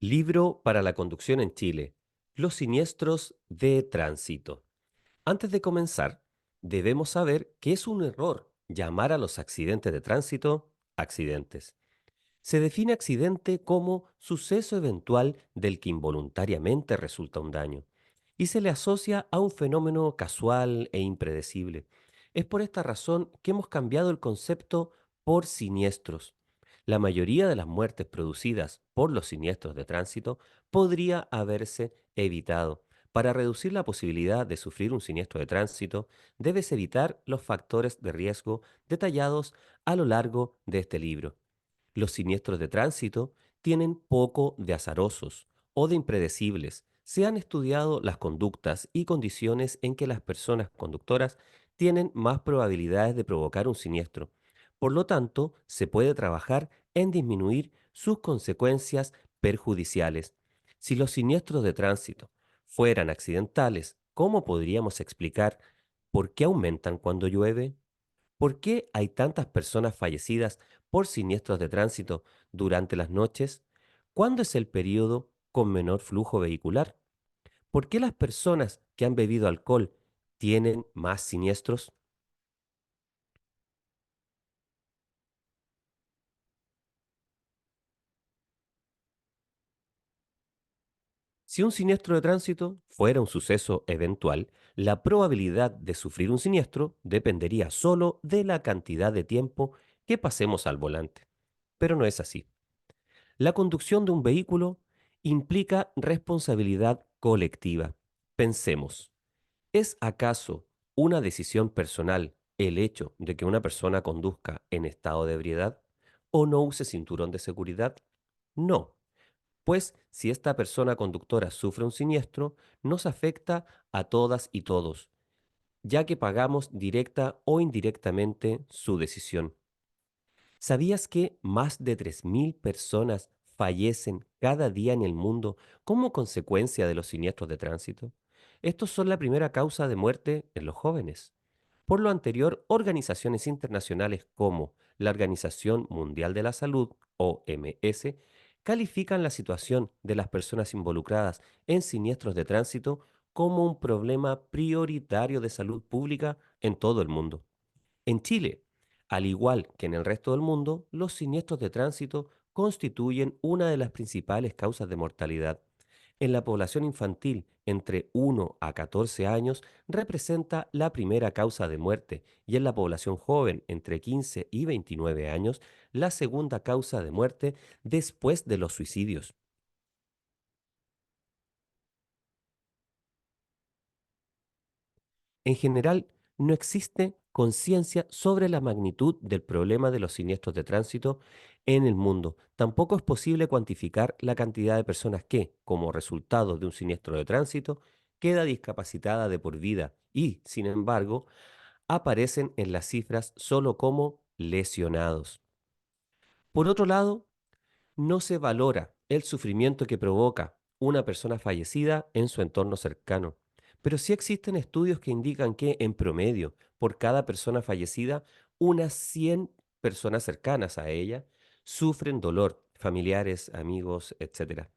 Libro para la conducción en Chile. Los siniestros de tránsito. Antes de comenzar, debemos saber que es un error llamar a los accidentes de tránsito accidentes. Se define accidente como suceso eventual del que involuntariamente resulta un daño y se le asocia a un fenómeno casual e impredecible. Es por esta razón que hemos cambiado el concepto por siniestros. La mayoría de las muertes producidas por los siniestros de tránsito podría haberse evitado. Para reducir la posibilidad de sufrir un siniestro de tránsito, debes evitar los factores de riesgo detallados a lo largo de este libro. Los siniestros de tránsito tienen poco de azarosos o de impredecibles. Se han estudiado las conductas y condiciones en que las personas conductoras tienen más probabilidades de provocar un siniestro. Por lo tanto, se puede trabajar en disminuir sus consecuencias perjudiciales. Si los siniestros de tránsito fueran accidentales, ¿cómo podríamos explicar por qué aumentan cuando llueve? ¿Por qué hay tantas personas fallecidas por siniestros de tránsito durante las noches? ¿Cuándo es el periodo con menor flujo vehicular? ¿Por qué las personas que han bebido alcohol tienen más siniestros? Si un siniestro de tránsito fuera un suceso eventual, la probabilidad de sufrir un siniestro dependería solo de la cantidad de tiempo que pasemos al volante. Pero no es así. La conducción de un vehículo implica responsabilidad colectiva. Pensemos, ¿es acaso una decisión personal el hecho de que una persona conduzca en estado de ebriedad o no use cinturón de seguridad? No, pues si esta persona conductora sufre un siniestro, nos afecta a todas y todos, ya que pagamos directa o indirectamente su decisión. ¿Sabías que más de 3.000 personas fallecen cada día en el mundo como consecuencia de los siniestros de tránsito? Estos son la primera causa de muerte en los jóvenes. Por lo anterior, organizaciones internacionales como la Organización Mundial de la Salud, OMS, califican la situación de las personas involucradas en siniestros de tránsito como un problema prioritario de salud pública en todo el mundo. En Chile, al igual que en el resto del mundo, los siniestros de tránsito constituyen una de las principales causas de mortalidad. En la población infantil, entre 1 a 14 años, representa la primera causa de muerte y en la población joven, entre 15 y 29 años, la segunda causa de muerte después de los suicidios. En general, no existe conciencia sobre la magnitud del problema de los siniestros de tránsito en el mundo. Tampoco es posible cuantificar la cantidad de personas que, como resultado de un siniestro de tránsito, queda discapacitada de por vida y, sin embargo, aparecen en las cifras solo como lesionados. Por otro lado, no se valora el sufrimiento que provoca una persona fallecida en su entorno cercano. Pero sí existen estudios que indican que, en promedio, por cada persona fallecida, unas 100 personas cercanas a ella sufren dolor, familiares, amigos, etcétera.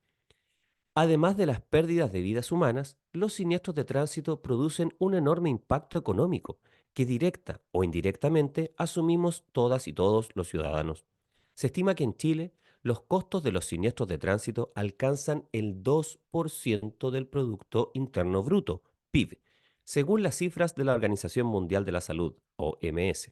Además de las pérdidas de vidas humanas, los siniestros de tránsito producen un enorme impacto económico que directa o indirectamente asumimos todas y todos los ciudadanos. Se estima que en Chile los costos de los siniestros de tránsito alcanzan el 2% del Producto Interno Bruto, PIB, según las cifras de la Organización Mundial de la Salud, OMS.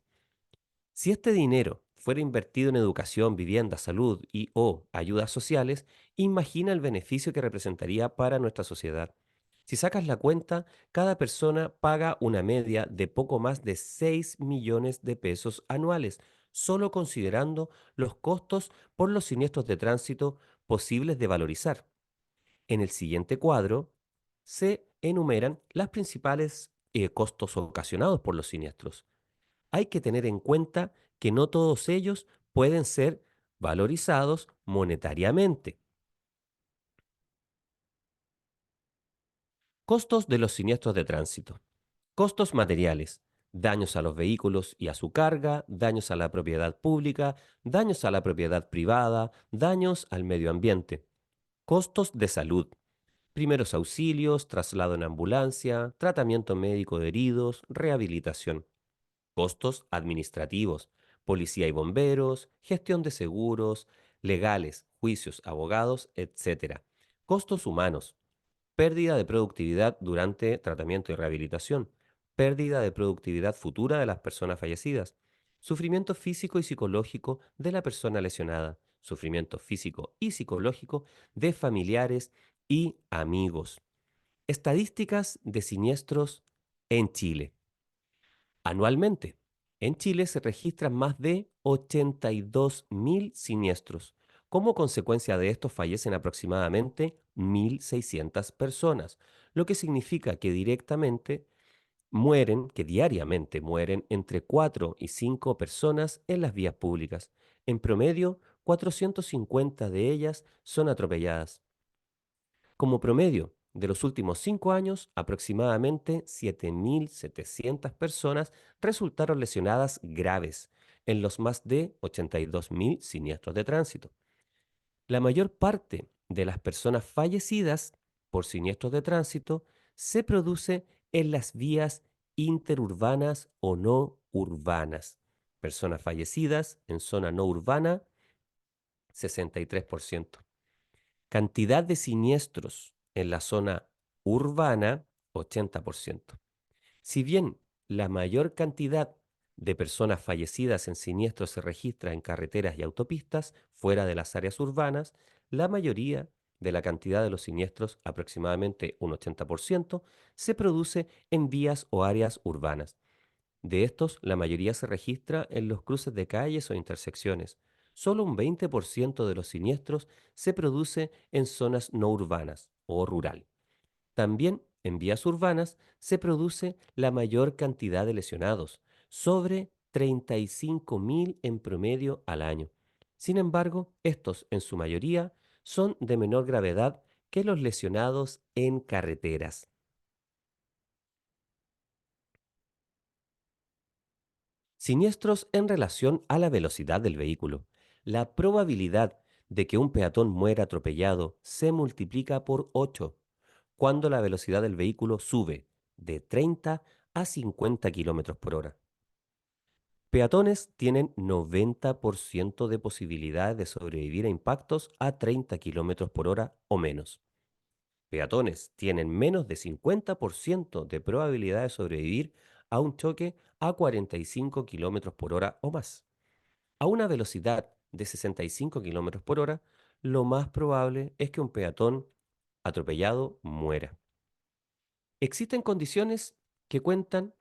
Si este dinero fuera invertido en educación, vivienda, salud y o ayudas sociales, imagina el beneficio que representaría para nuestra sociedad. Si sacas la cuenta, cada persona paga una media de poco más de 6 millones de pesos anuales, solo considerando los costos por los siniestros de tránsito posibles de valorizar. En el siguiente cuadro se enumeran los principales costos ocasionados por los siniestros. Hay que tener en cuenta que no todos ellos pueden ser valorizados monetariamente. Costos de los siniestros de tránsito. Costos materiales. Daños a los vehículos y a su carga, daños a la propiedad pública, daños a la propiedad privada, daños al medio ambiente. Costos de salud. Primeros auxilios, traslado en ambulancia, tratamiento médico de heridos, rehabilitación. Costos administrativos, policía y bomberos, gestión de seguros, legales, juicios, abogados, etcétera. Costos humanos, pérdida de productividad durante tratamiento y rehabilitación, pérdida de productividad futura de las personas fallecidas, sufrimiento físico y psicológico de la persona lesionada, sufrimiento físico y psicológico de familiares y amigos. Estadísticas de siniestros en Chile. Anualmente, en Chile se registran más de 82.000 siniestros. Como consecuencia de esto fallecen aproximadamente 1.600 personas, lo que significa que que diariamente mueren entre 4 y 5 personas en las vías públicas. En promedio, 450 de ellas son atropelladas. Como promedio de los últimos 5 años, aproximadamente 7.700 personas resultaron lesionadas graves en los más de 82.000 siniestros de tránsito. La mayor parte de las personas fallecidas por siniestros de tránsito se produce en las vías interurbanas o no urbanas. Personas fallecidas en zona no urbana, 63%. Cantidad de siniestros en la zona urbana, 80%. Si bien la mayor cantidad de personas fallecidas en siniestros se registra en carreteras y autopistas fuera de las áreas urbanas, la mayoría de la cantidad de los siniestros, aproximadamente un 80%, se produce en vías o áreas urbanas. De estos, la mayoría se registra en los cruces de calles o intersecciones. Solo un 20% de los siniestros se produce en zonas no urbanas o rural. También en vías urbanas se produce la mayor cantidad de lesionados, sobre 35.000 en promedio al año. Sin embargo, estos en su mayoría son de menor gravedad que los lesionados en carreteras. Siniestros en relación a la velocidad del vehículo. La probabilidad de que un peatón muera atropellado se multiplica por 8 cuando la velocidad del vehículo sube de 30 a 50 kilómetros por hora. Peatones tienen 90% de posibilidades de sobrevivir a impactos a 30 kilómetros por hora o menos. Peatones tienen menos de 50% de probabilidad de sobrevivir a un choque a 45 kilómetros por hora o más. A una velocidad de 65 kilómetros por hora, lo más probable es que un peatón atropellado muera. Existen condiciones que cuentan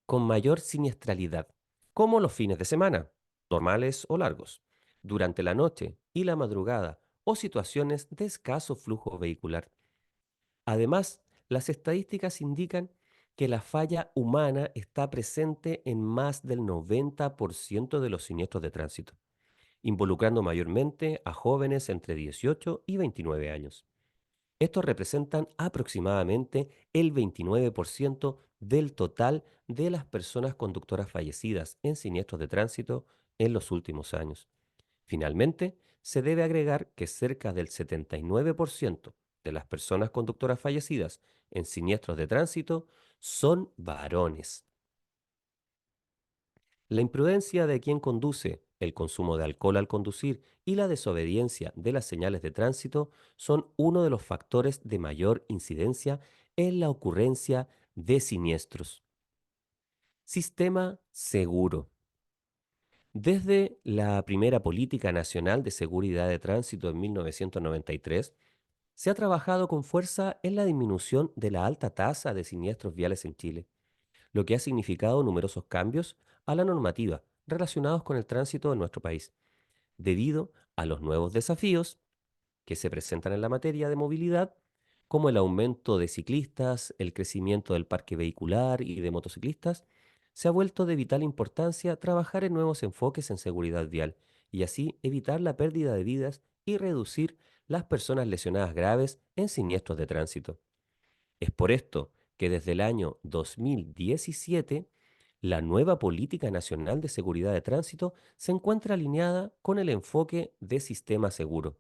con mayor siniestralidad, como los fines de semana, normales o largos, durante la noche y la madrugada, o situaciones de escaso flujo vehicular. Además, las estadísticas indican que la falla humana está presente en más del 90% de los siniestros de tránsito, involucrando mayormente a jóvenes entre 18 y 29 años. Estos representan aproximadamente el 29% del total de las personas conductoras fallecidas en siniestros de tránsito en los últimos años. Finalmente, se debe agregar que cerca del 79% de las personas conductoras fallecidas en siniestros de tránsito son varones. La imprudencia de quien conduce, el consumo de alcohol al conducir y la desobediencia de las señales de tránsito son uno de los factores de mayor incidencia en la ocurrencia de siniestros. Sistema seguro. Desde la primera Política Nacional de Seguridad de Tránsito en 1993, se ha trabajado con fuerza en la disminución de la alta tasa de siniestros viales en Chile, lo que ha significado numerosos cambios a la normativa relacionados con el tránsito en nuestro país, debido a los nuevos desafíos que se presentan en la materia de movilidad, como el aumento de ciclistas, el crecimiento del parque vehicular y de motociclistas. Se ha vuelto de vital importancia trabajar en nuevos enfoques en seguridad vial y así evitar la pérdida de vidas y reducir las personas lesionadas graves en siniestros de tránsito. Es por esto que desde el año 2017, la nueva Política Nacional de Seguridad de Tránsito se encuentra alineada con el enfoque de sistema seguro,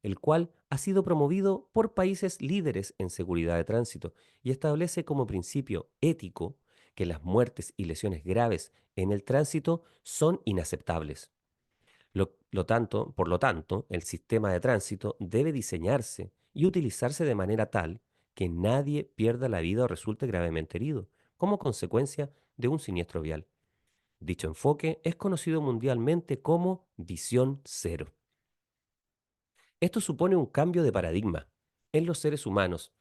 el cual ha sido promovido por países líderes en seguridad de tránsito y establece como principio ético que las muertes y lesiones graves en el tránsito son inaceptables. Por lo tanto, el sistema de tránsito debe diseñarse y utilizarse de manera tal que nadie pierda la vida o resulte gravemente herido, como consecuencia de un siniestro vial. Dicho enfoque es conocido mundialmente como visión cero. Esto supone un cambio de paradigma en los seres humanos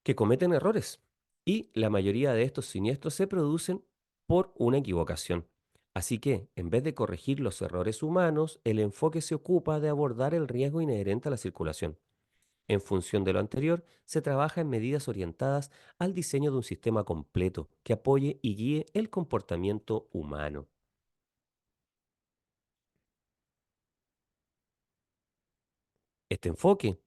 que cometen errores y la mayoría de estos siniestros se producen por una equivocación. Así que, en vez de corregir los errores humanos, el enfoque se ocupa de abordar el riesgo inherente a la circulación. En función de lo anterior, se trabaja en medidas orientadas al diseño de un sistema completo que apoye y guíe el comportamiento humano. Este enfoque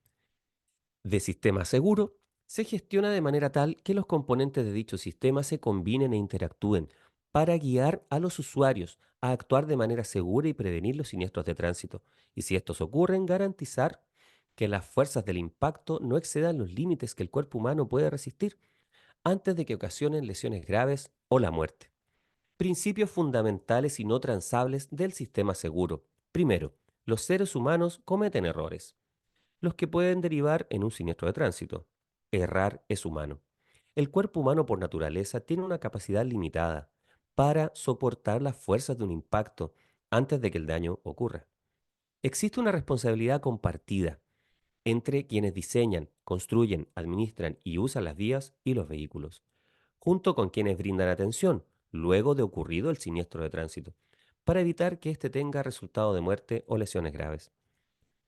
de sistema seguro se gestiona de manera tal que los componentes de dicho sistema se combinen e interactúen para guiar a los usuarios a actuar de manera segura y prevenir los siniestros de tránsito. Y si estos ocurren, garantizar que las fuerzas del impacto no excedan los límites que el cuerpo humano puede resistir antes de que ocasionen lesiones graves o la muerte. Principios fundamentales y no transables del sistema seguro. Primero, los seres humanos cometen errores los que pueden derivar en un siniestro de tránsito. Errar es humano. El cuerpo humano por naturaleza tiene una capacidad limitada para soportar las fuerzas de un impacto antes de que el daño ocurra. Existe una responsabilidad compartida entre quienes diseñan, construyen, administran y usan las vías y los vehículos, junto con quienes brindan atención luego de ocurrido el siniestro de tránsito, para evitar que éste tenga resultado de muerte o lesiones graves.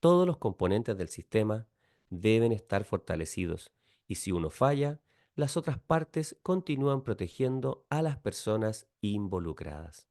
Todos los componentes del sistema deben estar fortalecidos y si uno falla, las otras partes continúan protegiendo a las personas involucradas.